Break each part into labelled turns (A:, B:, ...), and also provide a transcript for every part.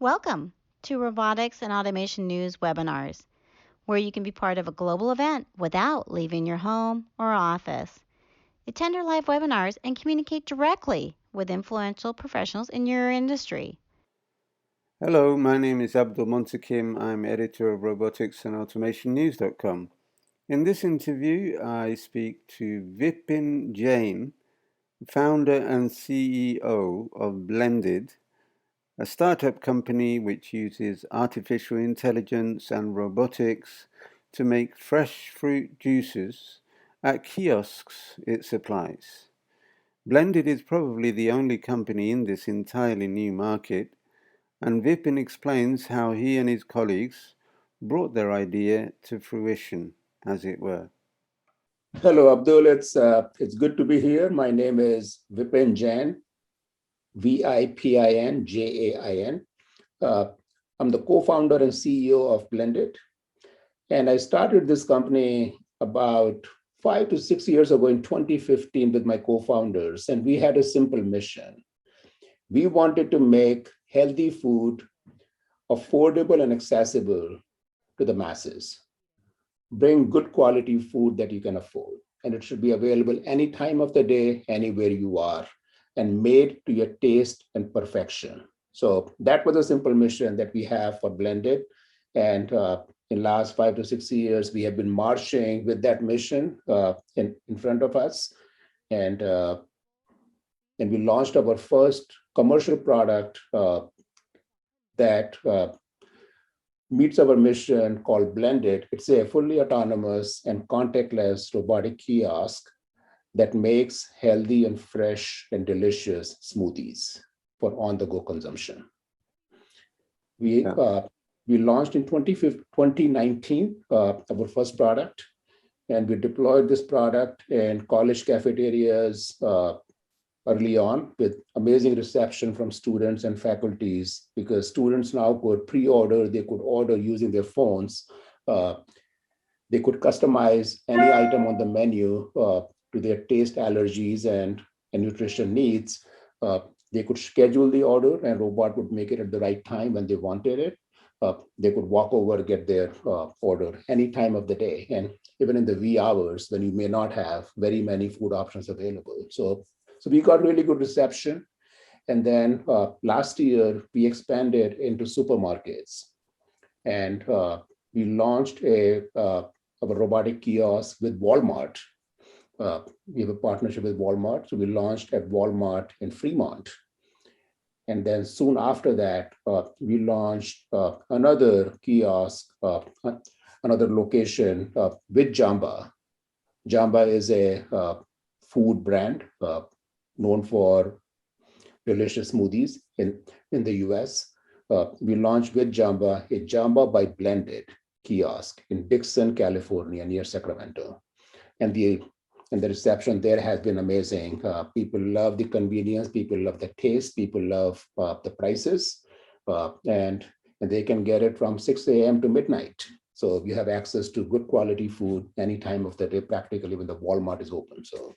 A: Welcome to Robotics and Automation News webinars, where you can be part of a global event without leaving your home or office. Attend our live webinars and communicate directly with influential professionals in your industry.
B: Hello, my name is Abdul Montakim. I'm editor of Robotics and Automation News.com. In this interview, I speak to Vipin Jain, founder and CEO of Blendid, a startup company which uses artificial intelligence and robotics to make fresh fruit juices at kiosks it supplies. Blendid is probably the only company in this entirely new market, and Vipin explains how he and his colleagues brought their idea to fruition, as it were.
C: Hello, Abdul. It's good to be here. My name is Vipin Jain, Vipin Jain. Uh, I'm the co-founder and CEO of Blendid, and I started this company about 5 to 6 years ago in 2015 with my co-founders, and we had a simple mission. We wanted to make healthy food affordable and accessible to the masses. Bring good quality food that you can afford. And it should be available any time of the day, anywhere you are, and made to your taste and perfection. So that was a simple mission that we have for Blended. And in last 5 to 6 years, we have been marching with that mission in front of us. And we launched our first commercial product that meets our mission called Blendid. It's a fully autonomous and contactless robotic kiosk that makes healthy and fresh and delicious smoothies for on-the-go consumption. We launched in 2019, our first product, and we deployed this product in college cafeterias early on with amazing reception from students and faculties, because students now could pre-order, they could order using their phones. They could customize any item on the menu to their taste allergies and nutrition needs. They could schedule the order and robot would make it at the right time when they wanted it. They could walk over, get their order any time of the day, and even in the wee hours when you may not have very many food options available. So we got really good reception. And then last year, we expanded into supermarkets. And we launched a robotic kiosk with Walmart. We have a partnership with Walmart. So we launched at Walmart in Fremont. And then soon after that, we launched another kiosk, another location with Jamba. Jamba is a food brand known for delicious smoothies in the US. We launched with Jamba, a Jamba by Blendid kiosk in Dixon, California, near Sacramento. And the reception there has been amazing. People love the convenience, people love the taste, people love the prices, and they can get it from 6 a.m. to midnight. So you have access to good quality food any time of the day, practically when the Walmart is open. So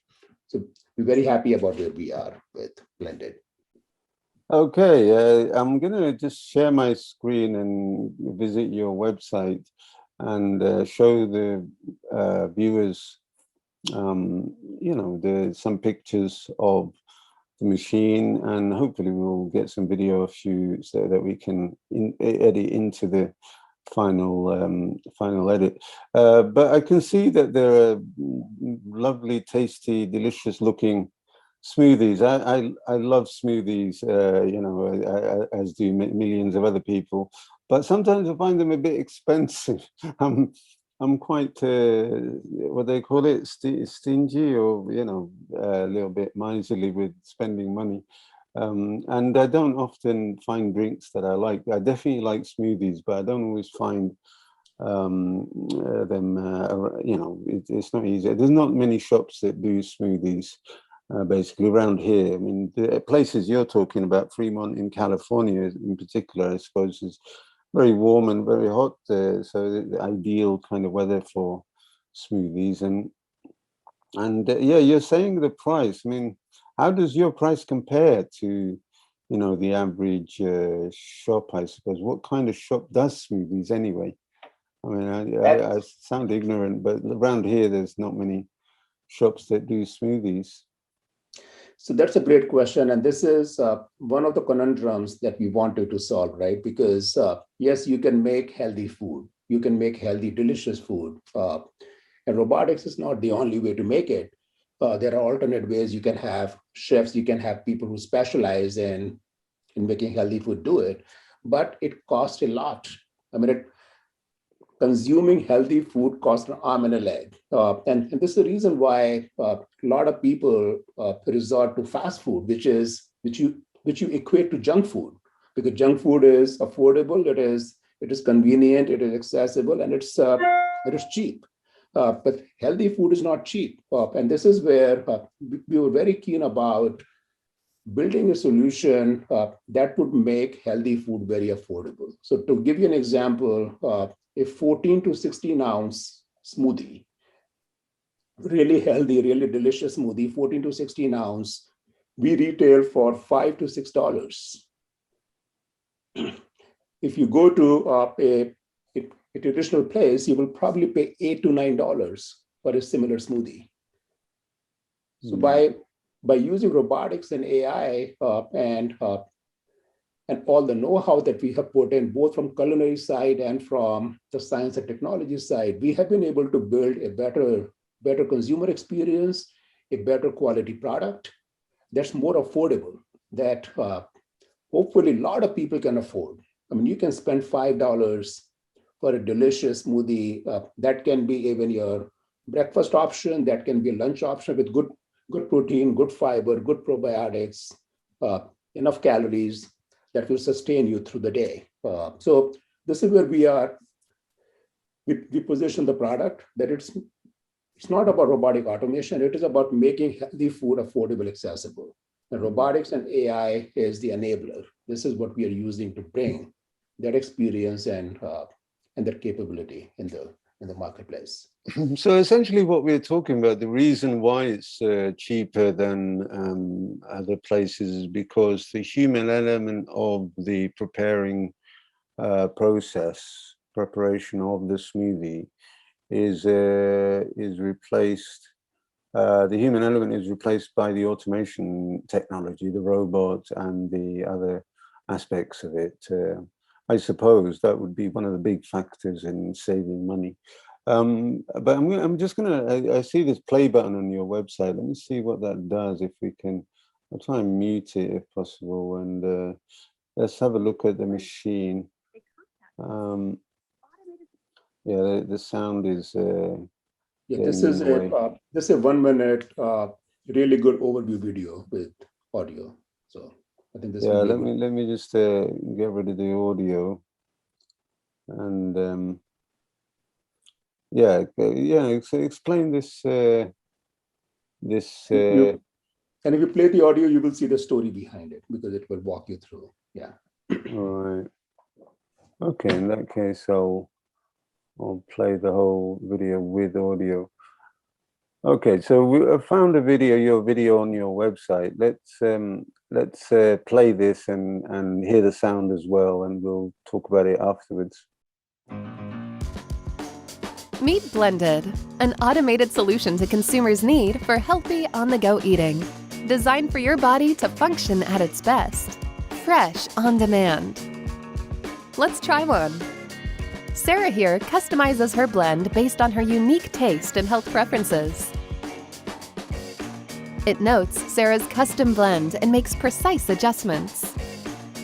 C: we're very happy about where we are with Blendid.
B: Okay, I'm going to just share my screen and visit your website and show the viewers, some pictures of the machine, and hopefully we'll get some video of you so that we can edit into the final edit. But I can see that there are lovely, tasty, delicious looking smoothies. I love smoothies, as do millions of other people. But sometimes I find them a bit expensive. I'm quite, what they call it, stingy, or a little bit miserly with spending money. And I don't often find drinks that I like. I definitely like smoothies, but I don't always find them, it's not easy. There's not many shops that do smoothies, basically, around here. I mean, the places you're talking about, Fremont in California in particular, I suppose, is very warm and very hot, so the ideal kind of weather for smoothies. And you're saying the price. I mean, how does your price compare to the average shop, I suppose. What kind of shop does smoothies anyway? I mean, I sound ignorant, but around here, there's not many shops that do smoothies.
C: So that's a great question. And this is one of the conundrums that we wanted to solve, right? Because yes, you can make healthy food. You can make healthy, delicious food. And robotics is not the only way to make it. There are alternate ways. You can have chefs, you can have people who specialize in making healthy food do it, but it costs a lot. I mean, consuming healthy food costs an arm and a leg. And this is the reason why a lot of people resort to fast food, which you equate to junk food, because junk food is affordable, it is convenient, it is accessible, and it is cheap. But healthy food is not cheap. And this is where we were very keen about building a solution that would make healthy food very affordable. So to give you an example, a 14 to 16 ounce smoothie, really healthy, really delicious smoothie, 14 to 16 ounce, we retail for $5 to $6. If you go to a traditional place, you will probably pay $8 to $9 for a similar smoothie. So by using robotics and AI and all the know-how that we have put in, both from culinary side and from the science and technology side, we have been able to build a better consumer experience, a better quality product that's more affordable, that hopefully a lot of people can afford. I mean, you can spend $5 for a delicious smoothie. That can be even your breakfast option, that can be a lunch option with good protein, good fiber, good probiotics, enough calories that will sustain you through the day. So this is where we are. We position the product that it's not about robotic automation. It is about making healthy food affordable, accessible. And robotics and AI is the enabler. This is what we are using to bring that experience and that capability in the marketplace.
B: So essentially what we're talking about, the reason why it's cheaper than other places is because the human element of the preparation of the smoothie is replaced. The human element is replaced by the automation technology, the robots and the other aspects of it. I suppose that would be one of the big factors in saving money. But I'm just gonna, I see this play button on your website. Let me see what that does. If we can, I'll try and mute it if possible. And let's have a look at the machine. Yeah, the sound is.
C: This is a 1 minute really good overview video with audio. So I think this.
B: Yeah, let me just get rid of the audio, and explain this.
C: And if you play the audio, you will see the story behind it because it will walk you through. Yeah.
B: All right. Okay. In that case, I'll play the whole video with audio. Okay, so I found your video on your website. Let's play this and hear the sound as well, and we'll talk about it afterwards.
D: Meet Blendid, an automated solution to consumers' need for healthy on-the-go eating. Designed for your body to function at its best. Fresh on demand. Let's try one. Sarah here customizes her blend based on her unique taste and health preferences. It notes Sarah's custom blend and makes precise adjustments.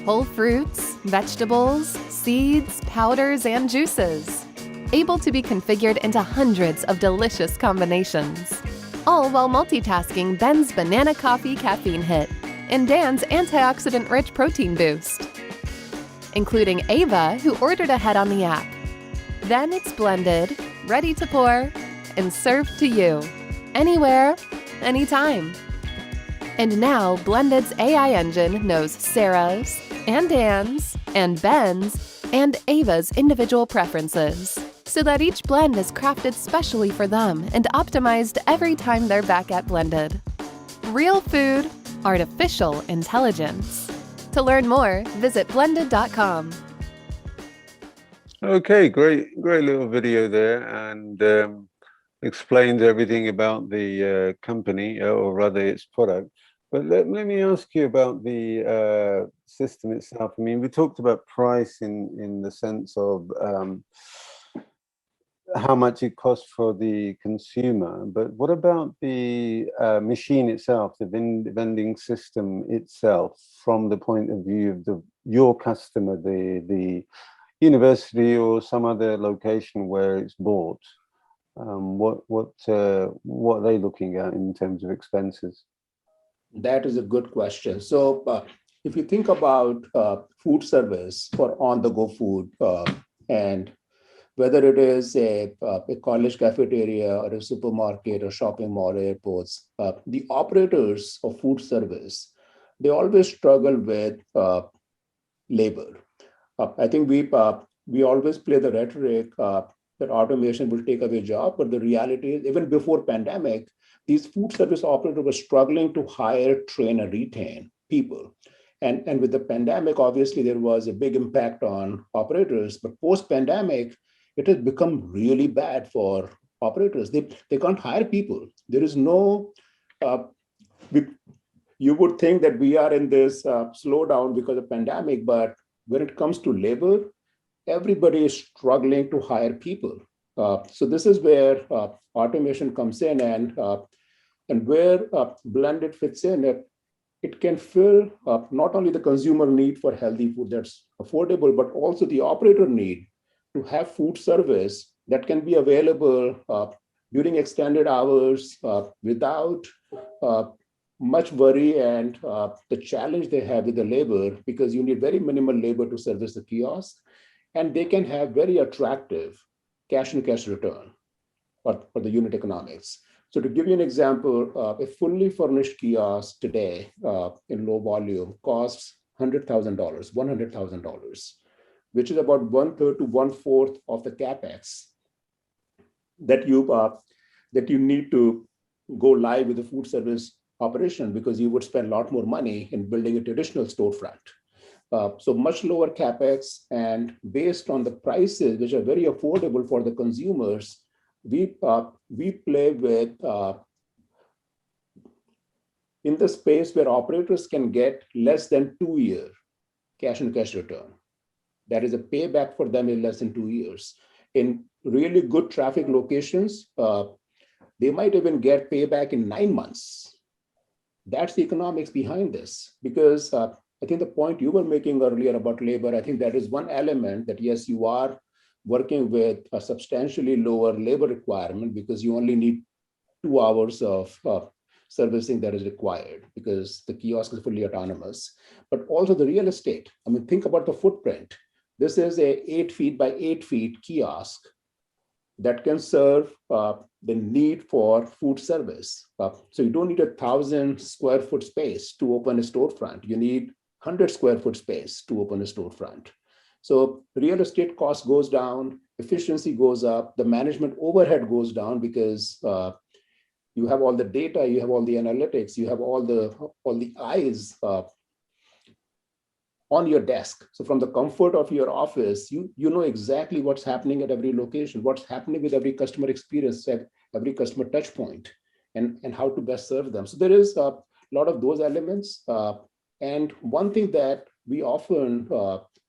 D: Whole fruits, vegetables, seeds, powders, and juices. Able to be configured into hundreds of delicious combinations. All while multitasking Ben's banana coffee caffeine hit and Dan's antioxidant-rich protein boost. Including Ava, who ordered ahead on the app. Then it's blended, ready to pour, and served to you. Anywhere, anytime. And now, Blendid's AI engine knows Sarah's, and Dan's, and Ben's, and Ava's individual preferences, so that each blend is crafted specially for them and optimized every time they're back at Blendid. Real food, artificial intelligence. To learn more, visit blendid.com.
B: Okay, great little video there, and explains everything about the company, or rather its product. But let me ask you about the system itself. I mean, we talked about price in the sense of how much it costs for the consumer, but what about the machine itself, the vending system itself, from the point of view of your customer, the university or some other location where it's bought? What are they looking at in terms of expenses?
C: That is a good question. So if you think about food service for on-the-go food, and whether it is a college cafeteria or a supermarket or shopping mall, airports, the operators of food service, they always struggle with labor. I think we always play the rhetoric that automation will take away job, but the reality is, even before pandemic, these food service operators were struggling to hire, train, and retain people. And with the pandemic, obviously there was a big impact on operators, but post-pandemic, it has become really bad for operators. They can't hire people. There is no, you would think that we are in this slowdown because of pandemic, but when it comes to labor, everybody is struggling to hire people. So this is where automation comes in, and where Blendid fits in. It can fill not only the consumer need for healthy food that's affordable, but also the operator need to have food service that can be available during extended hours without much worry and the challenge they have with the labor, because you need very minimal labor to service the kiosk, and they can have very attractive cash and cash return for the unit economics. So to give you an example, a fully furnished kiosk today in low volume costs $100,000, which is about 1/3 to 1/4 of the capex that you need to go live with the food service operation, because you would spend a lot more money in building a traditional storefront. So much lower capex, and based on the prices, which are very affordable for the consumers, we play with in the space where operators can get less than 2-year cash and cash return. That is a payback for them in less than 2 years. In really good traffic locations, they might even get payback in 9 months. That's the economics behind this, because I think the point you were making earlier about labor, I think that is one element that, yes, you are working with a substantially lower labor requirement because you only need 2 hours of servicing that is required because the kiosk is fully autonomous. But also the real estate. I mean, think about the footprint. This is a 8 feet by 8 feet kiosk that can serve the need for food service. So you don't need 1,000 square foot space to open a storefront. You need 100 square foot space to open a storefront. So real estate cost goes down, efficiency goes up, the management overhead goes down because you have all the data, you have all the analytics, you have all the eyes on your desk. So from the comfort of your office, you know exactly what's happening at every location, what's happening with every customer experience, at every customer touch point, and how to best serve them. So there is a lot of those elements. And one thing that we often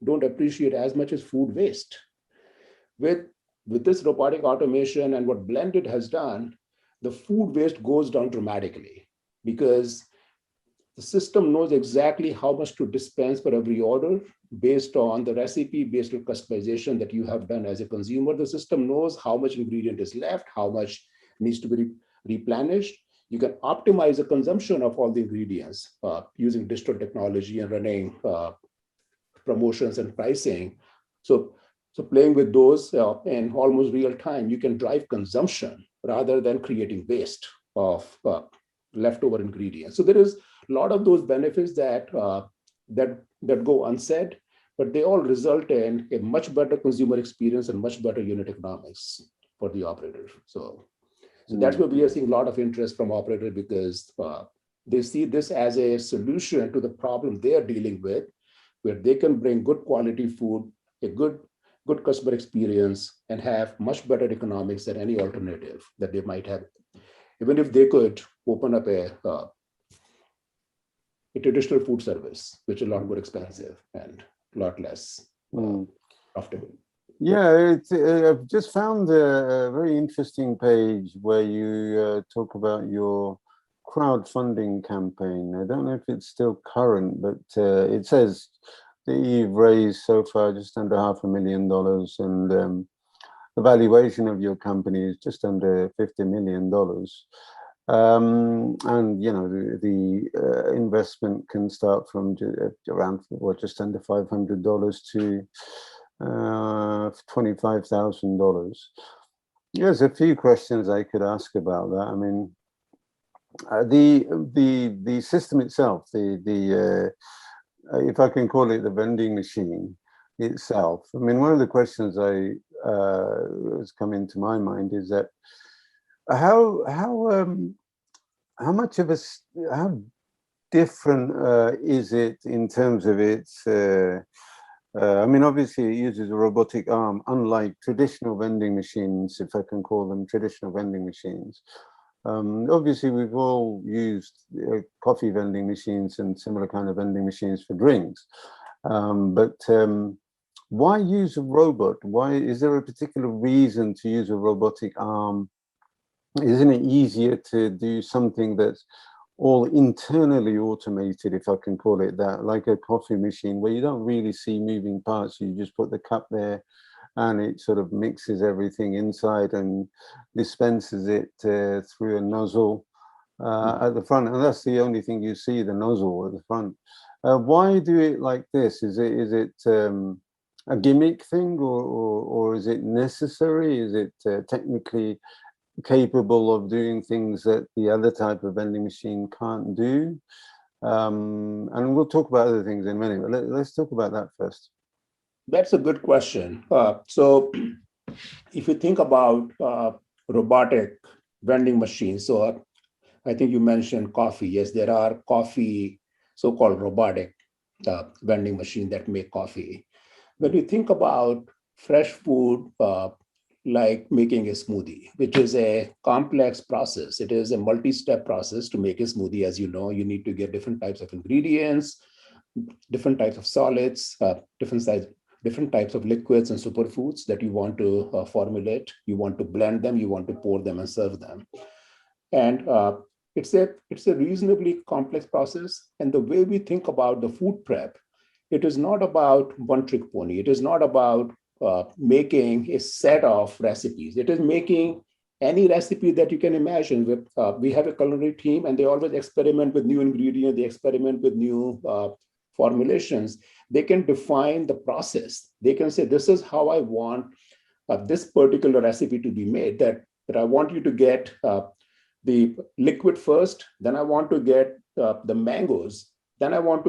C: don't appreciate as much as food waste. With this robotic automation and what Blendid has done, the food waste goes down dramatically because the system knows exactly how much to dispense for every order based on the recipe, based on customization that you have done as a consumer. The system knows how much ingredient is left, how much needs to be replenished. You can optimize the consumption of all the ingredients using digital technology and running promotions and pricing. So playing with those in almost real time, you can drive consumption rather than creating waste of leftover ingredients. So there is a lot of those benefits that go unsaid, but they all result in a much better consumer experience and much better unit economics for the operator. So that's where we are seeing a lot of interest from operators because they see this as a solution to the problem they are dealing with, where they can bring good quality food, a good customer experience, and have much better economics than any alternative that they might have. Even if they could open up a traditional food service, which is a lot more expensive and a lot less profitable.
B: Yeah, I've just found a very interesting page where you talk about your crowdfunding campaign. I don't know if it's still current, but it says that you've raised so far just under $500,000, and the valuation of your company is just under $50 million. And you know, the investment can start from around just under $500 to $25,000. There's a few questions I could ask about that. I mean, the system itself, if I can call it the vending machine itself. I mean, one of the questions has come into my mind is that how much of how different is it in terms of its I mean, obviously it uses a robotic arm, unlike traditional vending machines, if I can call them traditional vending machines. Obviously, we've all used coffee vending machines and similar kind of vending machines for drinks. But why use a robot? Why is there a particular reason to use a robotic arm? Isn't it easier to do something that's all internally automated, if I can call it that, like a coffee machine where you don't really see moving parts? You just put the cup there and it sort of mixes everything inside and dispenses it through a nozzle at the front, and that's the only thing you see, the nozzle at the front. Why do it like this? Is it a gimmick thing, or is it necessary? Is it technically capable of doing things that the other type of vending machine can't do? And we'll talk about other things in a minute, but let's talk about that first.
C: That's a good question. So if you think about robotic vending machines, so I think you mentioned coffee. Yes, there are coffee, so-called robotic vending machines that make coffee. When you think about fresh food, like making a smoothie, which is a complex process. It is a multi-step process to make a smoothie. As you know, you need to get different types of ingredients, different types of solids, different types of liquids and superfoods that you want to formulate. You want to blend them, you want to pour them and serve them. And it's a reasonably complex process. And the way we think about the food prep, it is not about one trick pony. It is not about making a set of recipes. It is making any recipe that you can imagine. We have a culinary team, and they always experiment with new ingredients. They experiment with new formulations. They can define the process. They can say, this is how I want this particular recipe to be made, that I want you to get the liquid first, then I want to get the mangoes, then I want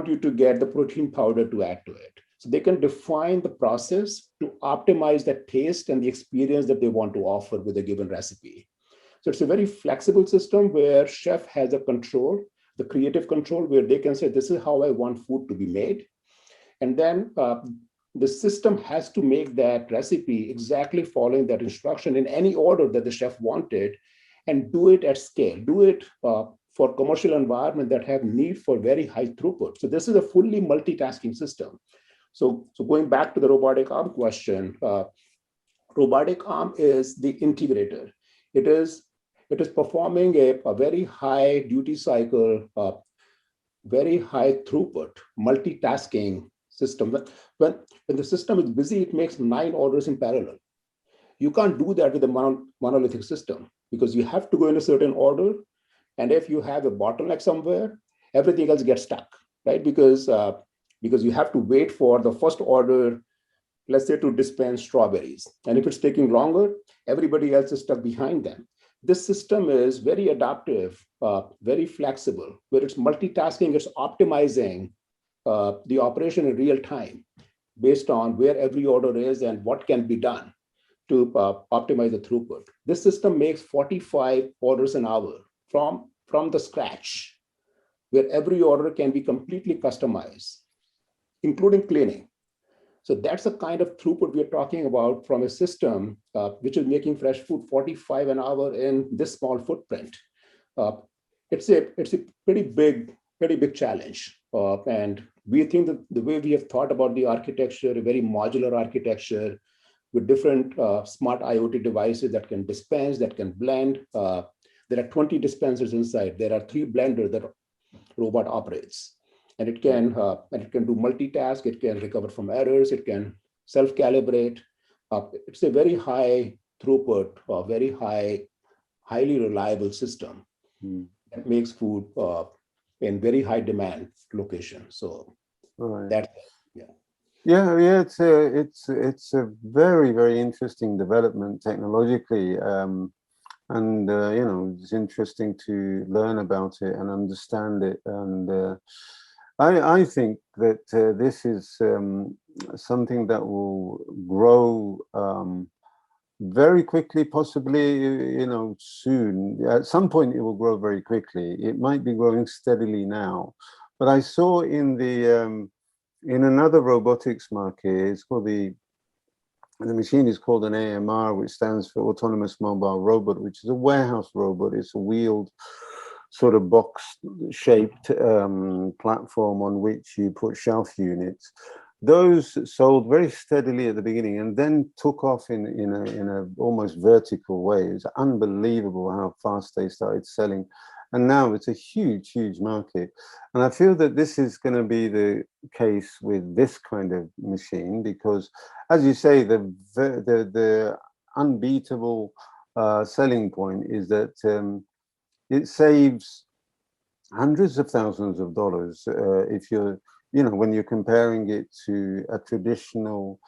C: you to get the protein powder to add to it. So they can define the process to optimize the taste and the experience that they want to offer with a given recipe. So it's a very flexible system where chef has a control, the creative control, where they can say, this is how I want food to be made. And then the system has to make that recipe exactly following that instruction in any order that the chef wanted, and do it at scale, do it for commercial environment that have need for very high throughput. So this is a fully multitasking system. So going back to the robotic arm question, robotic arm is the integrator. It is performing a very high duty cycle, very high throughput, multitasking system. When the system is busy, it makes 9 orders in parallel. You can't do that with a monolithic system, because you have to go in a certain order. And if you have a bottleneck somewhere, everything else gets stuck, right? Because you have to wait for the first order, let's say, to dispense strawberries. And if it's taking longer, everybody else is stuck behind them. This system is very adaptive, very flexible, where it's multitasking, it's optimizing the operation in real time based on where every order is and what can be done to optimize the throughput. This system makes 45 orders an hour from the scratch, where every order can be completely customized. including cleaning. So that's the kind of throughput we're talking about from a system which is making fresh food 45 an hour in this small footprint. Uh, it's a pretty big challenge. And we think that the way we have thought about the architecture, a very modular architecture with different smart IoT devices that can dispense, that can blend. There are 20 dispensers inside. There are 3 blenders that robot operates. And it can do multitask. It can recover from errors. It can self-calibrate. It's a very high throughput, very highly reliable system that makes food in very high demand location. So that's
B: yeah. It's a very interesting development technologically, and it's interesting to learn about it and understand it. And I think that this is something that will grow very quickly, possibly, soon. At some point, it will grow very quickly. It might be growing steadily now, but I saw in another robotics market, it's called the machine is called an AMR, which stands for Autonomous Mobile Robot, which is a warehouse robot. It's a wheeled sort of box-shaped platform on which you put shelf units. Those sold very steadily at the beginning and then took off in a almost vertical way. It's unbelievable how fast they started selling. And now it's a huge market. And I feel that this is going to be the case with this kind of machine because, as you say, the unbeatable selling point is that it saves hundreds of thousands of dollars if you're, when you're comparing it to a traditional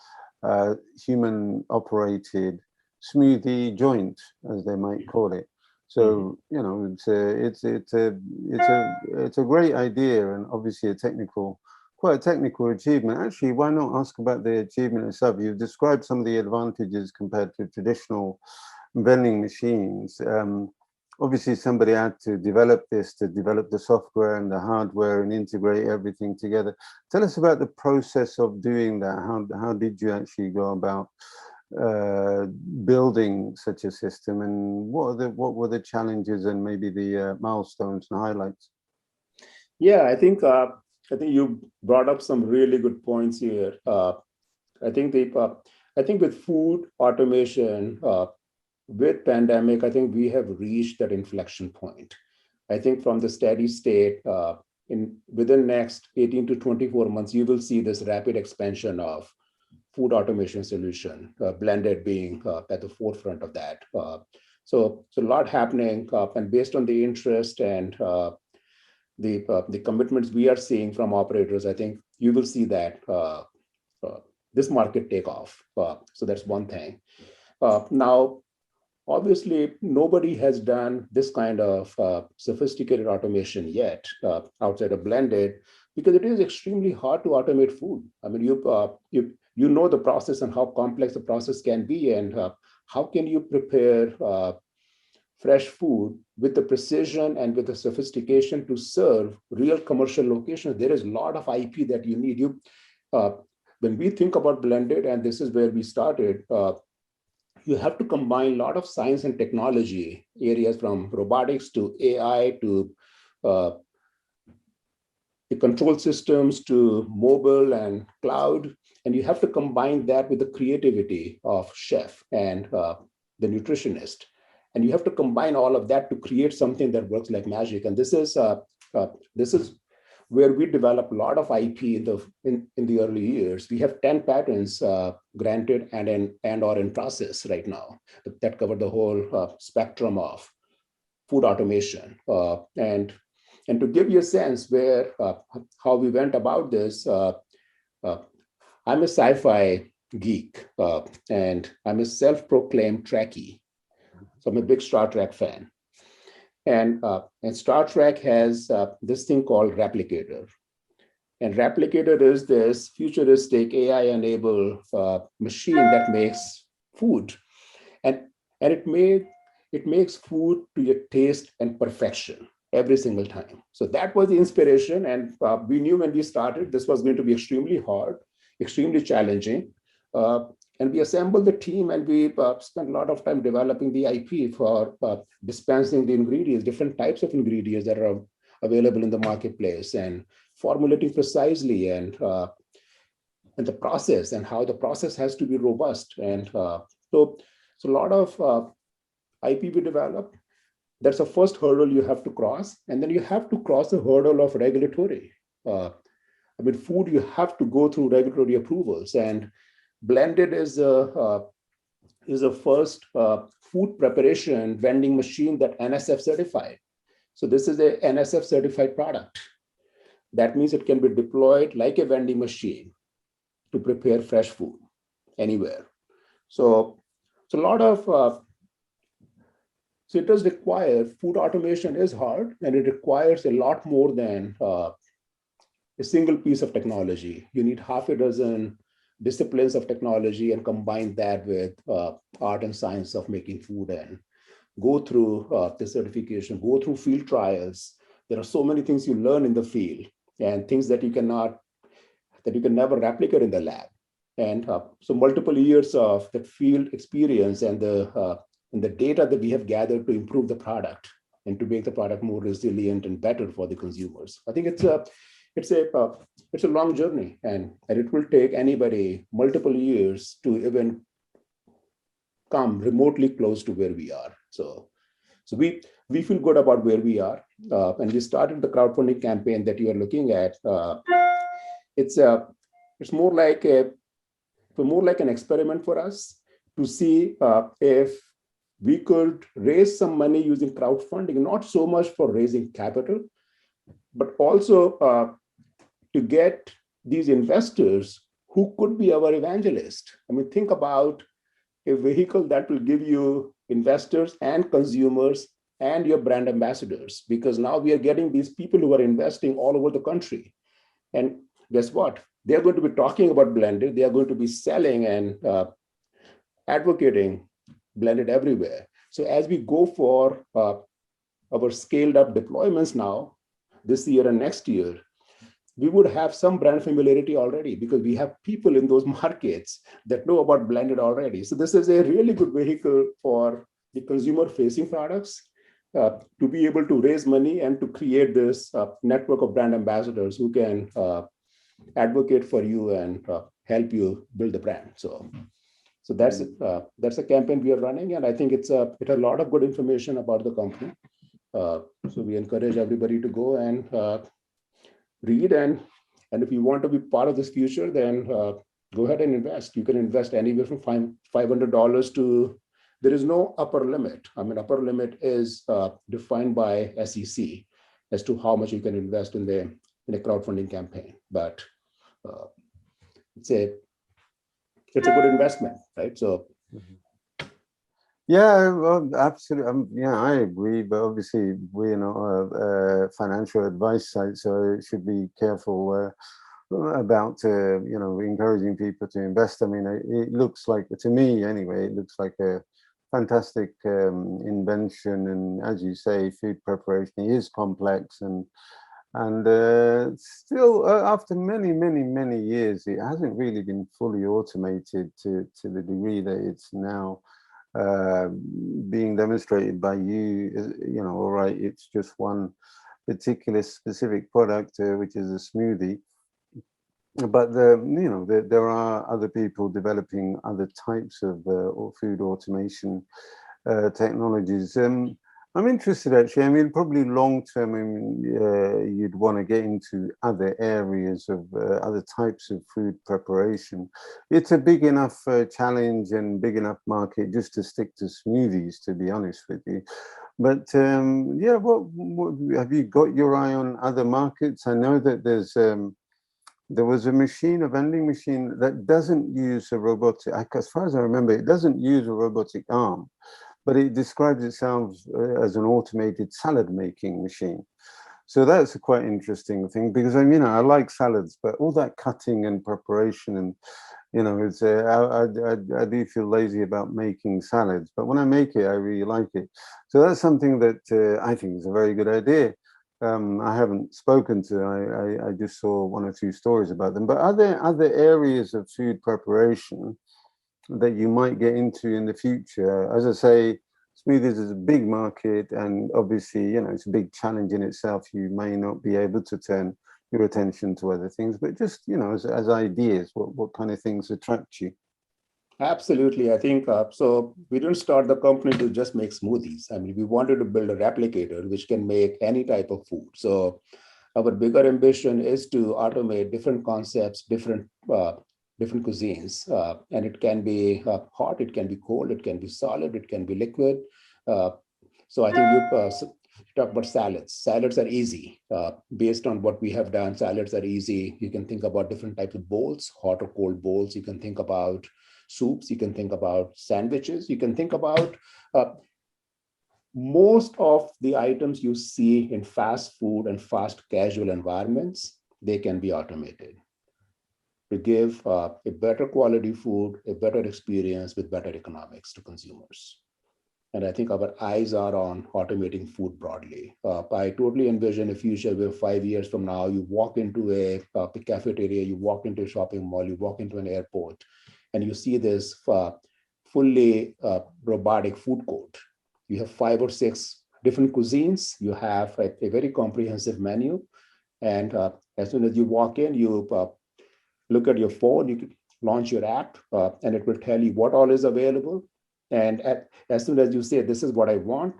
B: human-operated smoothie joint, as they might call it. So it's a great idea and obviously quite a technical achievement. Actually, why not ask about the achievement itself? You've described some of the advantages compared to traditional vending machines. Obviously, somebody had to develop the software and the hardware and integrate everything together. Tell us about the process of doing that. How did you actually go about building such a system, and what were the challenges and maybe the milestones and highlights?
C: Yeah, I think you brought up some really good points here. I think with food automation, with pandemic, I think we have reached that inflection point. I think from the steady state, within next 18 to 24 months, you will see this rapid expansion of food automation solution, Blendid being at the forefront of that. So a lot happening, and based on the interest and the commitments we are seeing from operators, I think you will see that this market take off. So that's one thing. Now, obviously, nobody has done this kind of sophisticated automation yet outside of Blendid, because it is extremely hard to automate food. I mean, you know the process and how complex the process can be, and how can you prepare fresh food with the precision and with the sophistication to serve real commercial locations. There is a lot of IP that you need. When we think about Blendid, and this is where we started, you have to combine a lot of science and technology areas, from robotics to AI to the control systems to mobile and cloud. And you have to combine that with the creativity of chef and the nutritionist. And you have to combine all of that to create something that works like magic. And this is where we develop a lot of IP in the early years. We have 10 patents granted and or in process right now that cover the whole spectrum of food automation. And to give you a sense where how we went about this, I'm a sci-fi geek and I'm a self-proclaimed Trekkie. So I'm a big Star Trek fan. And Star Trek has this thing called Replicator. And Replicator is this futuristic AI-enabled machine that makes food. And it makes food to your taste and perfection. every single time. So that was the inspiration. And we knew when we started, this was going to be extremely hard, extremely challenging. And we assembled the team and we spent a lot of time developing the IP for dispensing the ingredients, different types of ingredients that are available in the marketplace, and formulating precisely, and the process, and how the process has to be robust. And so a lot of IP we developed. That's the first hurdle you have to cross. And then you have to cross the hurdle of regulatory. Food, you have to go through regulatory approvals. And Blendid is the first food preparation vending machine that NSF certified. So this is a NSF certified product. That means it can be deployed like a vending machine to prepare fresh food anywhere. So it's a lot of, so it does require, food automation is hard, and it requires a lot more than a single piece of technology. You need half a dozen disciplines of technology and combine that with art and science of making food, and go through the certification, go through field trials. There are so many things you learn in the field, and things that you can never replicate in the lab. And so multiple years of that field experience and the data that we have gathered to improve the product and to make the product more resilient and better for the consumers. I think it's a long journey, and it will take anybody multiple years to even come remotely close to where we are. So we feel good about where we are, and we started the crowdfunding campaign that you are looking at. It's more like an experiment for us to see if we could raise some money using crowdfunding, not so much for raising capital, but also to get these investors who could be our evangelist. Think about a vehicle that will give you investors and consumers and your brand ambassadors, because now we are getting these people who are investing all over the country. And guess what? They're going to be talking about Blendid. They are going to be selling and advocating Blendid everywhere. So as we go for our scaled up deployments now, this year and next year, we would have some brand familiarity already, because we have people in those markets that know about Blendid already. So this is a really good vehicle for the consumer facing products to be able to raise money and to create this network of brand ambassadors who can advocate for you and help you build the brand. So that's a campaign we are running, and I think it has a lot of good information about the company. So we encourage everybody to go and read, and if you want to be part of this future, then go ahead and invest. You can invest anywhere from $500 to, there is no upper limit. Upper limit is defined by SEC as to how much you can invest in a crowdfunding campaign, but it's a good investment, right? So.
B: Yeah, well, absolutely. Yeah, I agree. But obviously, we're not a financial advice site, so it should be careful about encouraging people to invest. It looks like, to me anyway, it looks like a fantastic invention. And as you say, food preparation is complex, and still, after many years, it hasn't really been fully automated to the degree that it's now being demonstrated by you. All right, it's just one particular specific product, which is a smoothie. But there are other people developing other types of food automation technologies. I'm interested, actually. Probably long term, you'd want to get into other areas of other types of food preparation. It's a big enough challenge and big enough market just to stick to smoothies, to be honest with you. But yeah, what have you got your eye on other markets? I know that there was a vending machine that doesn't use a robotic, as far as I remember, it doesn't use a robotic arm, but it describes itself as an automated salad making machine. So that's a quite interesting thing, because I like salads, but all that cutting and preparation, and it's I do feel lazy about making salads, but when I make it, I really like it. So that's something that I think is a very good idea. I haven't spoken to. I just saw one or two stories about them. But are there other areas of food preparation that you might get into in the future? As I say, smoothies is a big market, and obviously, it's a big challenge in itself. You may not be able to turn your attention to other things, but just, as ideas, what kind of things attract you?
C: Absolutely. I think so. We didn't start the company to just make smoothies. I mean, we wanted to build a replicator which can make any type of food. So our bigger ambition is to automate different concepts, different cuisines, and it can be hot, it can be cold, it can be solid, it can be liquid. Uh, so I think you talk about salads. Salads are easy based on what we have done. Salads are easy. You can think about different types of bowls, hot or cold bowls. You can think about soups. You can think about sandwiches. You can think about most of the items you see in fast food and fast casual environments, they can be automated to give a better quality food, a better experience with better economics to consumers. And I think our eyes are on automating food broadly. I totally envision a future where 5 years from now, you walk into a cafeteria, you walk into a shopping mall, you walk into an airport, and you see this fully robotic food court. You have 5 or 6 different cuisines. You have a very comprehensive menu. And as soon as you walk in, you look at your phone, you can launch your app, and it will tell you what all is available. And as soon as you say, this is what I want,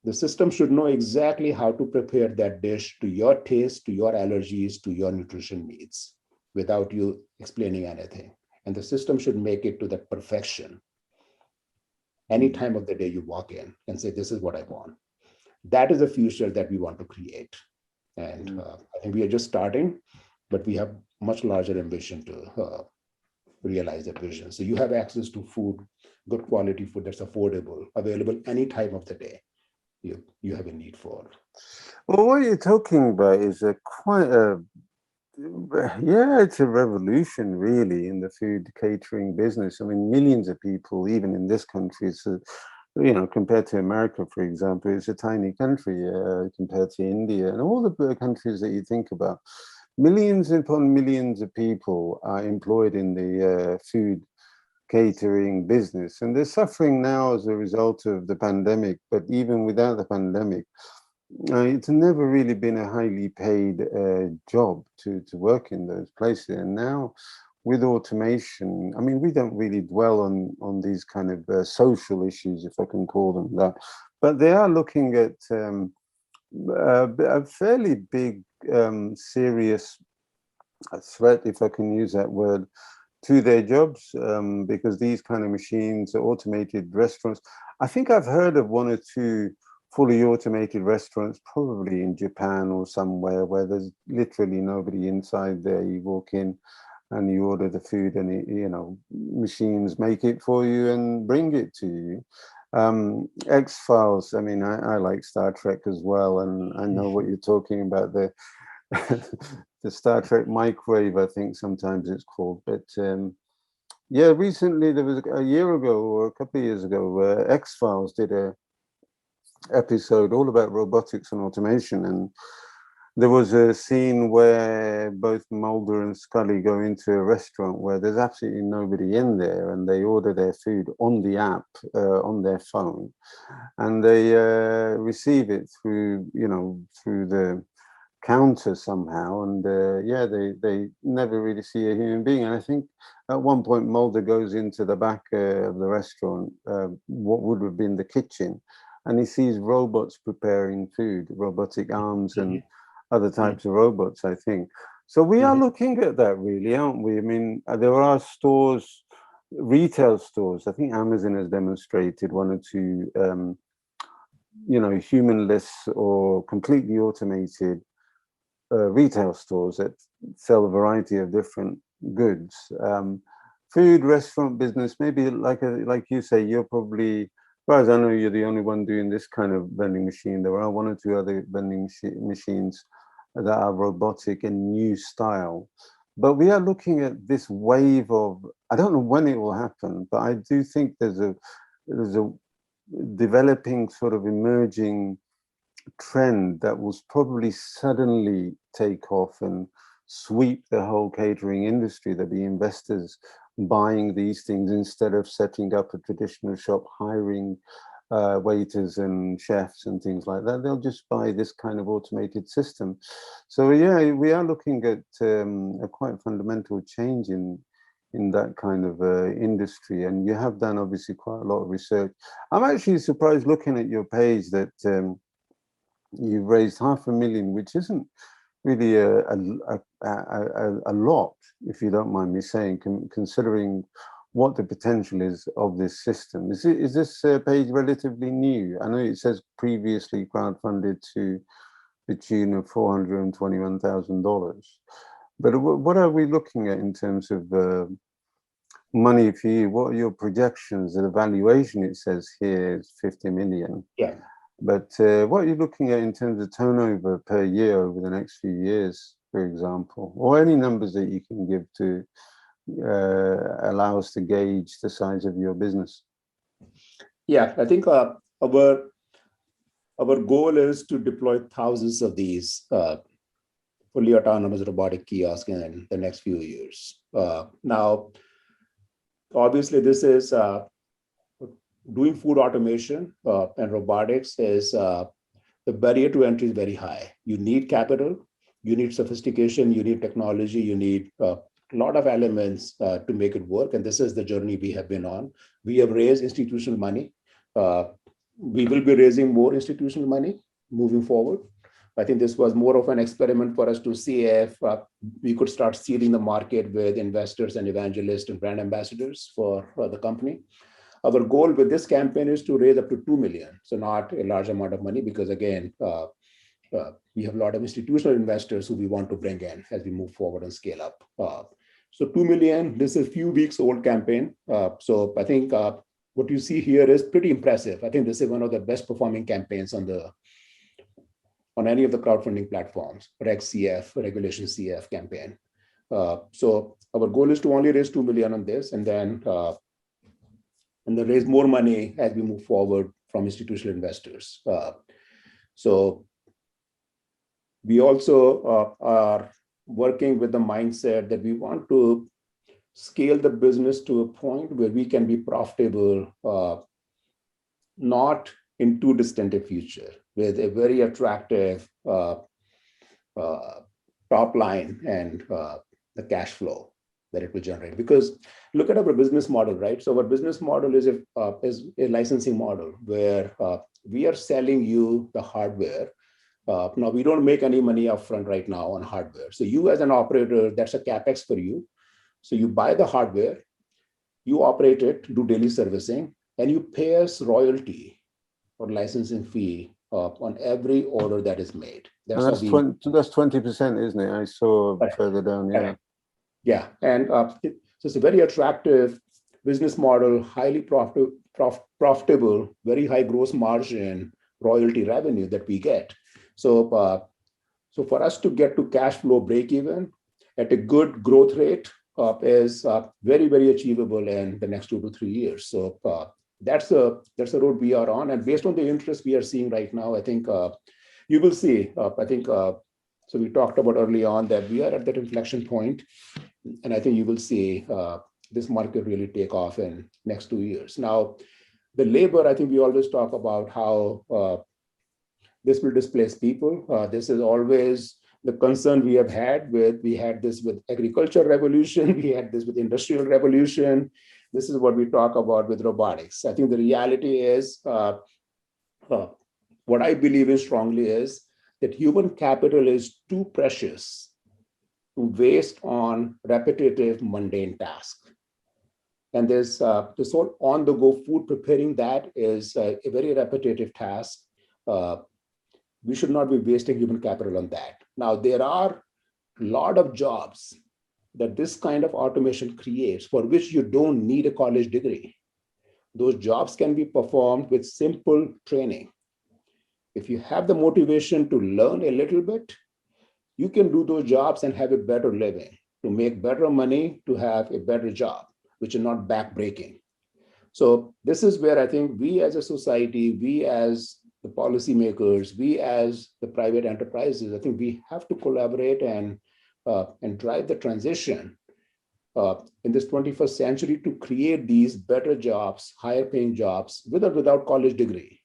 C: the system should know exactly how to prepare that dish to your taste, to your allergies, to your nutrition needs without you explaining anything. And the system should make it to that perfection any time of the day you walk in and say, this is what I want. That is a future that we want to create. And I think we are just starting, but we have much larger ambition to realize that vision. So you have access to food, good quality food that's affordable, available any time of the day you have a need for.
B: Well, what you're talking about is it's a revolution really in the food catering business. I mean, millions of people, even in this country, compared to America, for example, it's a tiny country compared to India and all the countries that you think about. Millions upon millions of people are employed in the food catering business, and they're suffering now as a result of the pandemic. But even without the pandemic, it's never really been a highly paid job to work in those places. And now with automation, I mean, we don't really dwell on these kind of social issues, if I can call them that, but they are looking at a fairly big, serious threat, if I can use that word, to their jobs, because these kind of machines, automated restaurants. I think I've heard of one or two fully automated restaurants, probably in Japan or somewhere, where there's literally nobody inside there. You walk in and you order the food, and machines make it for you and bring it to you. X-Files, I mean, I like Star Trek as well, and I know what you're talking about there. The Star Trek microwave, I think sometimes it's called. But recently, there was a year ago or a couple of years ago, X-Files did a episode all about robotics and automation, and there was a scene where both Mulder and Scully go into a restaurant where there's absolutely nobody in there, and they order their food on the app on their phone, and they receive it through the counter somehow, and they never really see a human being. And I think at one point Mulder goes into the back of the restaurant, what would have been the kitchen, and he sees robots preparing food, robotic arms and other types of robots, I think. So we are looking at that really, aren't we? I mean, there are stores, retail stores. I think Amazon has demonstrated one or two humanless or completely automated retail stores that sell a variety of different goods. Food, restaurant business, maybe like you say, you're probably, as far as I know, you're the only one doing this kind of vending machine. There are one or two other vending machines that are robotic and new style. But we are looking at this wave of, I don't know when it will happen, but I do think there's a developing sort of emerging trend that will probably suddenly take off and sweep the whole catering industry. There'll be investors buying these things instead of setting up a traditional shop, hiring waiters and chefs and things like that. They'll just buy this kind of automated system. So yeah, we are looking at a quite fundamental change in that kind of industry. And you have done obviously quite a lot of research. I'm actually surprised looking at your page that you've raised $500,000, which isn't really a lot, if you don't mind me saying, considering what the potential is of this system. Is this page relatively new? I know it says previously crowdfunded to the tune of $421,000. But what are we looking at in terms of money for you? What are your projections? The valuation, it says here, is 50 million.
C: Yeah.
B: But what are you looking at in terms of turnover per year over the next few years, for example, or any numbers that you can give to allow us to gauge the size of your business?
C: Yeah, I think our goal is to deploy thousands of these fully autonomous robotic kiosks in the next few years. Now, obviously, this is doing food automation and robotics is the barrier to entry is very high. You need capital, you need sophistication, you need technology, you need a lot of elements to make it work. And this is the journey we have been on. We have raised institutional money. We will be raising more institutional money moving forward. I think this was more of an experiment for us to see if we could start seeding the market with investors and evangelists and brand ambassadors for the company. Our goal with this campaign is to raise up to 2 million. So not a large amount of money because again, we have a lot of institutional investors who we want to bring in as we move forward and scale up. So 2 million, this is a few weeks old campaign. So I think what you see here is pretty impressive. I think this is one of the best performing campaigns on any of the crowdfunding platforms, Reg CF, Regulation CF campaign. So our goal is to only raise 2 million on this and then raise more money as we move forward from institutional investors. So we also are working with the mindset that we want to scale the business to a point where we can be profitable, not in too distant a future, with a very attractive top line and the cash flow that it will generate. Because look at our business model, right? So our business model is a licensing model where we are selling you the hardware. Now, we don't make any money upfront right now on hardware. So you as an operator, that's a CapEx for you. So you buy the hardware, you operate it, do daily servicing, and you pay us royalty or licensing fee on every order that is made.
B: That's 20%, isn't it? I saw further down, yeah.
C: Yeah, and so it's a very attractive business model, highly profitable, very high gross margin royalty revenue that we get. So for us to get to cash flow break even at a good growth rate is very, very achievable in the next 2 to 3 years. So that's the road we are on. And based on the interest we are seeing right now, I think you will see, so we talked about early on that we are at that inflection point. And I think you will see this market really take off in next 2 years. Now, the labor, I think we always talk about how this will displace people. This is always the concern we have had we had this with agriculture revolution, we had this with industrial revolution. This is what we talk about with robotics. I think the reality is, what I believe in strongly is that human capital is too precious to waste on repetitive, mundane tasks. And there's this whole on-the-go food preparing that is a very repetitive task. We should not be wasting human capital on that. Now, there are a lot of jobs that this kind of automation creates for which you don't need a college degree. Those jobs can be performed with simple training. If you have the motivation to learn a little bit, you can do those jobs and have a better living, to make better money, to have a better job, which is not backbreaking. So this is where I think we as a society, we as the policymakers, we as the private enterprises, I think we have to collaborate and drive the transition in this 21st century to create these better jobs, higher paying jobs with or without college degree.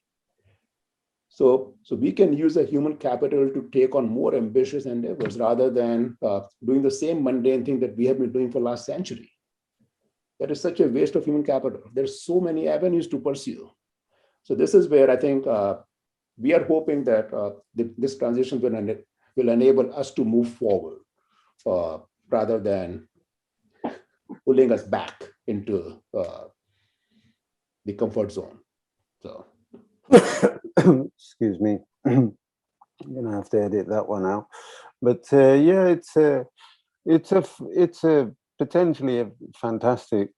C: So we can use a human capital to take on more ambitious endeavors rather than doing the same mundane thing that we have been doing for the last century. That is such a waste of human capital. There's so many avenues to pursue. So this is where I think we are hoping that this transition will enable us to move forward rather than pulling us back into the comfort zone. So,
B: excuse me, I'm gonna have to edit that one out. But yeah, it's a potentially a fantastic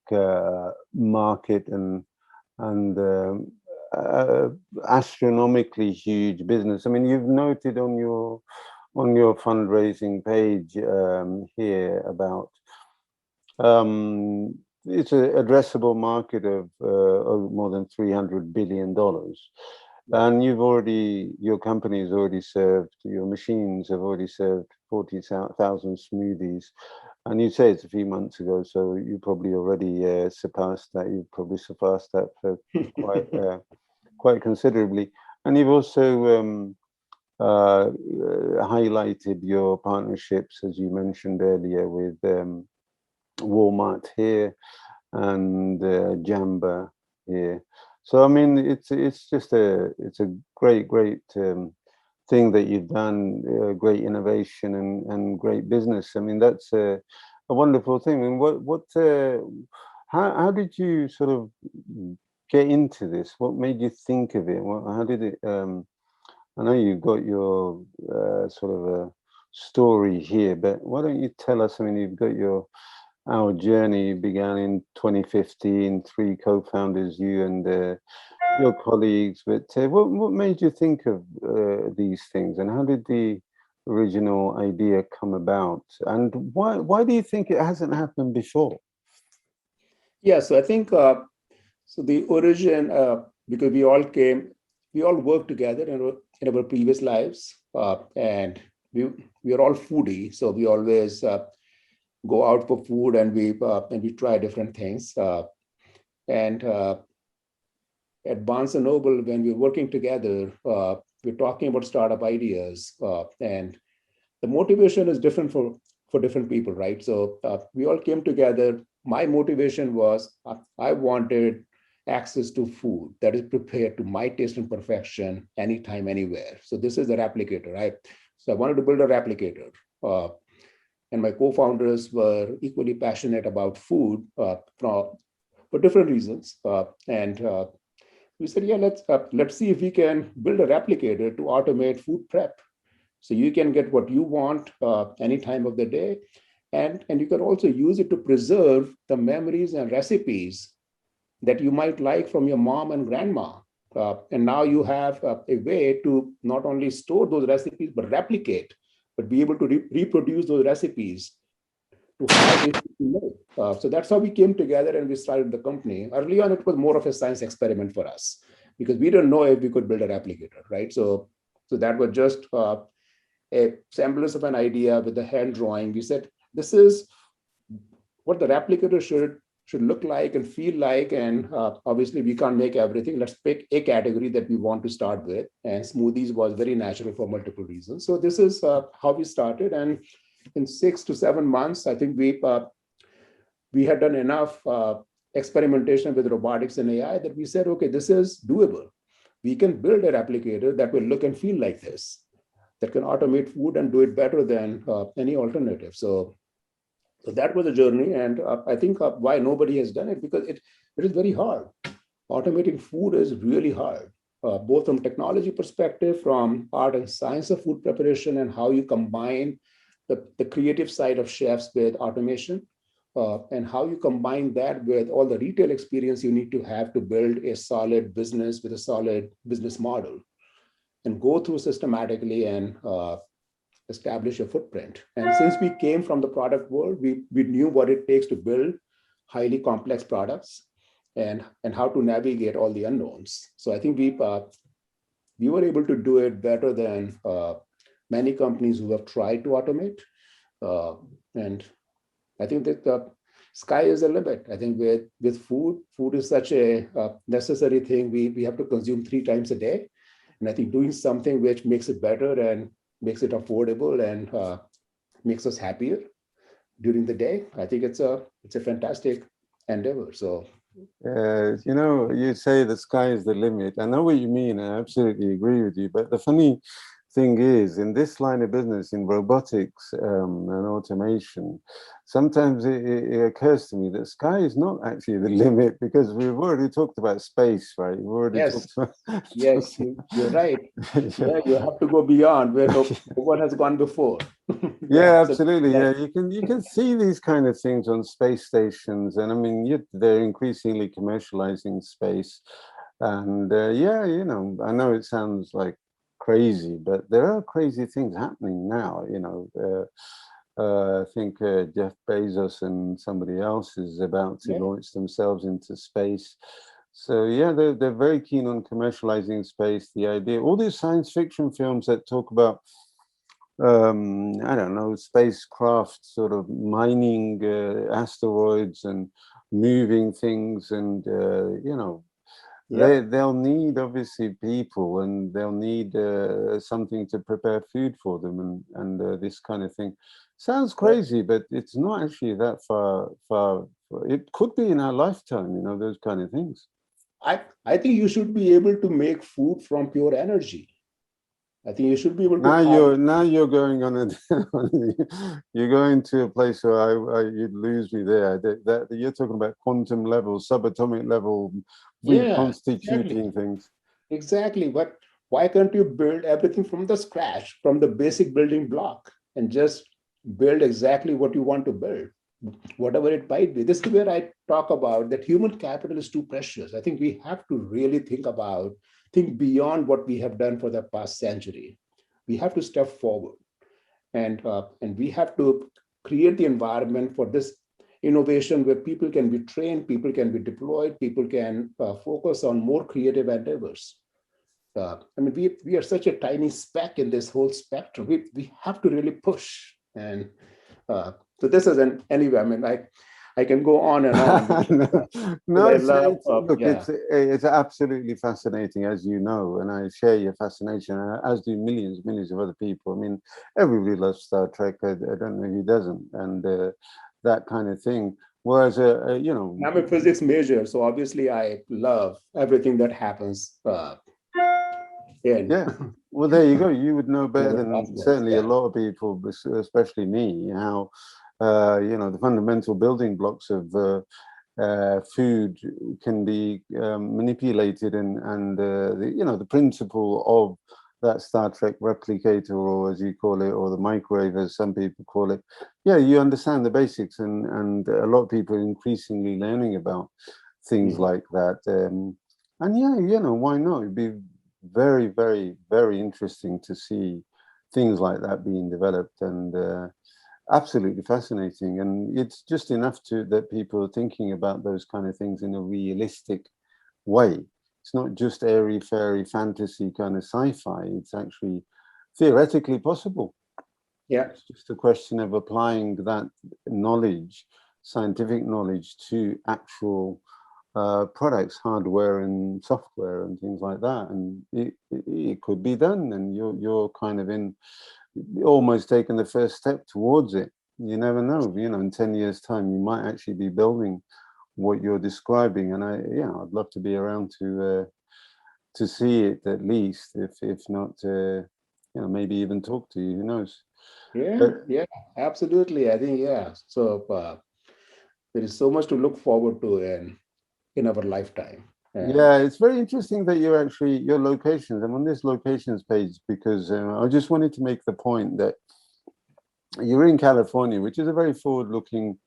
B: market and astronomically huge business. I mean, you've noted on your fundraising page here about it's an addressable market of more than $300 billion. And your company has already served, your machines have already served 40,000 smoothies. And you say it's a few months ago, so you probably already surpassed that. You've probably surpassed that for quite considerably. And you've also highlighted your partnerships, as you mentioned earlier, with Walmart here and Jamba here. So I mean, it's a great thing that you've done, great innovation and great business. I mean, that's a wonderful thing. And how did you sort of get into this? What made you think of it? How did it? I know you've got your sort of a story here, but why don't you tell us? I mean, you've got our journey began in 2015, 3 co-founders, you and your colleagues. But what made you think of these things, and how did the original idea come about? And why do you think it hasn't happened before?
C: Yeah, so I think so the origin, because we all worked together in our previous lives, and we are all foodie, so we always go out for food and we try different things. And at Barnes & Noble, when we're working together, we're talking about startup ideas, and the motivation is different for different people, right? So we all came together. My motivation was I wanted access to food that is prepared to my taste and perfection anytime, anywhere. So this is the replicator, right? So I wanted to build a replicator. And my co-founders were equally passionate about food for different reasons. And we said, yeah, let's see if we can build a replicator to automate food prep. So you can get what you want any time of the day. And you can also use it to preserve the memories and recipes that you might like from your mom and grandma. And now you have a way to not only store those recipes, but replicate, but be able to reproduce those recipes to how they should be made. So that's how we came together and we started the company. Early on, it was more of a science experiment for us because we didn't know if we could build a replicator, right? So that was just a semblance of an idea with the hand drawing. We said, this is what the replicator should look like and feel like. And obviously we can't make everything. Let's pick a category that we want to start with. And smoothies was very natural for multiple reasons. So this is how we started. And in 6 to 7 months, I think we had done enough experimentation with robotics and AI that we said, okay, this is doable. We can build a replicator that will look and feel like this, that can automate food and do it better than any alternative. So that was a journey. And I think why nobody has done it, because it is very hard. Automating food is really hard, both from technology perspective, from art and science of food preparation, and how you combine the creative side of chefs with automation, and how you combine that with all the retail experience you need to have to build a solid business with a solid business model and go through systematically and establish a footprint. And since we came from the product world, we knew what it takes to build highly complex products and how to navigate all the unknowns. So I think we were able to do it better than many companies who have tried to automate. And I think that the sky is the limit. I think with food is such a necessary thing. We have to consume 3 times a day. And I think doing something which makes it better and makes it affordable and makes us happier during the day, I think it's a fantastic endeavor. So
B: you say the sky is the limit. I know what you mean. I absolutely agree with you. But the funny thing is, in this line of business, in robotics and automation, sometimes it occurs to me that sky is not actually the limit, because we've already talked about space, right? We've already
C: yes,
B: talked about
C: yes, you're right. Yeah, you have to go beyond where no one has gone before.
B: Yeah,
C: So
B: absolutely.
C: that,
B: Yeah, you can see these kind of things on space stations, and I mean, they're increasingly commercializing space. And yeah, I know it sounds like crazy, but there are crazy things happening now. I think Jeff Bezos and somebody else is about to
C: yeah,
B: launch themselves into space. So yeah, they're very keen on commercializing space. The idea, all these science fiction films that talk about I don't know, spacecraft sort of mining asteroids and moving things, and
C: yeah,
B: they'll need obviously people, and they'll need something to prepare food for them, and this kind of thing. Sounds
C: yeah.
B: crazy, but it's not actually that far. It could be in our lifetime, those kind of things.
C: I think you should be able to make food from pure energy. I think you should be able to
B: Now you're going on a you're going to a place where you'd lose me there. That you're talking about quantum level, subatomic level,
C: yeah,
B: reconstituting things.
C: exactly. But why can't you build everything from the scratch, from the basic building block, and just build exactly what you want to build, whatever it might be? This is where I talk about that human capital is too precious. I think we have to really think beyond what we have done for the past century. We have to step forward, and we have to create the environment for this innovation where people can be trained, people can be deployed, people can focus on more creative endeavors. I mean, we are such a tiny speck in this whole spectrum. We have to really push. And so this is anyway, I mean, I can go on and on.
B: No,
C: I love,
B: look,
C: yeah,
B: it's absolutely fascinating, as you know, and I share your fascination, as do millions of other people. I mean, everybody loves Star Trek. I don't know who doesn't, and that kind of thing. Whereas,
C: I'm a physics major, so obviously I love everything that happens in
B: yeah. Well, there you go. You would know better
C: the
B: than
C: cosmos.
B: certainly a
C: Yeah,
B: lot of people, especially me, how the fundamental building blocks of food can be manipulated, and the principle of that Star Trek replicator, or as you call it, or the microwave, as some people call it. Yeah, you understand the basics, and a lot of people are increasingly learning about things like that. And yeah, why not? It'd be very, very, very interesting to see things like that being developed, and absolutely fascinating. And it's just enough that people are thinking about those kind of things in a realistic way. It's not just airy fairy fantasy kind of sci-fi. It's actually theoretically possible.
C: yeah,
B: It's just a question of applying that knowledge, scientific knowledge, to actual products, hardware and software and things like that, and it could be done, and you're kind of in almost taking the first step towards it. You never know, in 10 years time you might actually be building what you're describing, and I'd love to be around to see it, at least, if not maybe even talk to you, who knows.
C: yeah,
B: But
C: yeah, absolutely. I think, yeah. So there is so much to look forward to in our lifetime. And
B: yeah, it's very interesting that your locations. I'm on this locations page because I just wanted to make the point that you're in California, which is a very forward-looking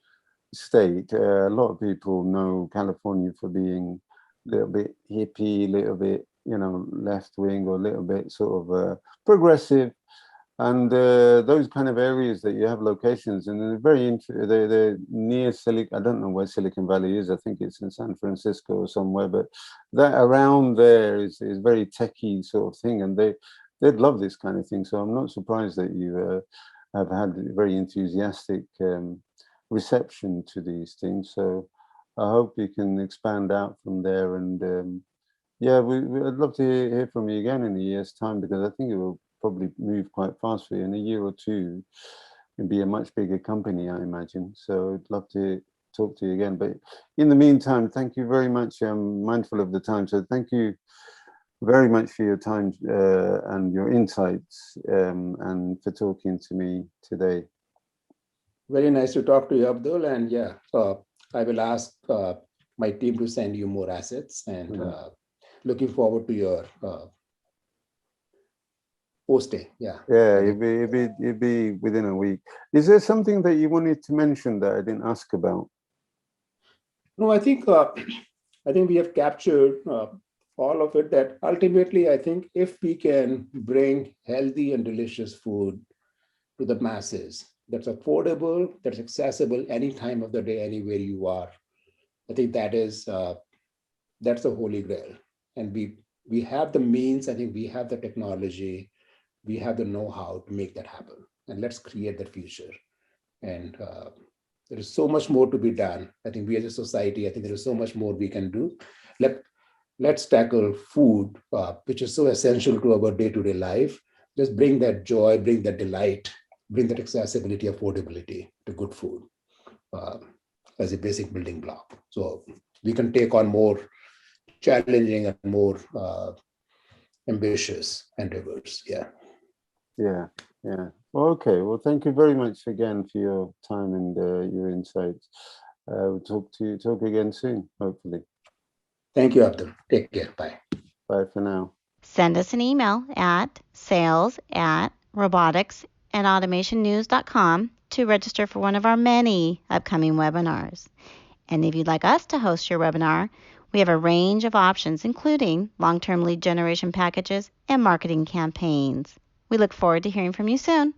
B: state. A lot of people know California for being a little bit hippie, a little bit, left wing, or a little bit sort of progressive. And those kind of areas that you have locations, and they're near Silicon. I don't know where Silicon Valley is. I think it's in San Francisco or somewhere. But that around there is very techie sort of thing, and they'd love this kind of thing. So I'm not surprised that you have had very enthusiastic reception to these things. So I hope you can expand out from there. And yeah, I'd love to hear from you again in a year's time, because I think it will probably move quite fast for you. In a year or two, it'll be a much bigger company, I imagine. So I'd love to talk to you again. But in the meantime, thank you very much. I'm mindful of the time. So thank you very much for your time and your insights and for talking to me today.
C: Very nice to talk to you, Abdul. And yeah, I will ask my team to send you more assets, and looking forward to your posting. Yeah.
B: Yeah, it'd be within a week. Is there something that you wanted to mention that I didn't ask about?
C: No, I think we have captured all of it. That ultimately, I think if we can bring healthy and delicious food to the masses, that's affordable, that's accessible any time of the day, anywhere you are, I think that's the holy grail. And we have the means. I think we have the technology, we have the know-how to make that happen. And let's create that future. And there is so much more to be done. I think we as a society, I think there is so much more we can do. Let's tackle food, which is so essential to our day-to-day life. Just bring that joy, bring that delight, bring that accessibility, affordability to good food as a basic building block. So we can take on more challenging and more ambitious endeavors. Yeah.
B: Okay, well, thank you very much again for your time and your insights. We'll talk again soon, hopefully.
C: Thank you, Abdul. Take care. Bye.
B: Bye for now.
A: Send us an email at sales@roboticsandautomationnews.com to register for one of our many upcoming webinars. And if you'd like us to host your webinar, we have a range of options, including long-term lead generation packages and marketing campaigns. We look forward to hearing from you soon.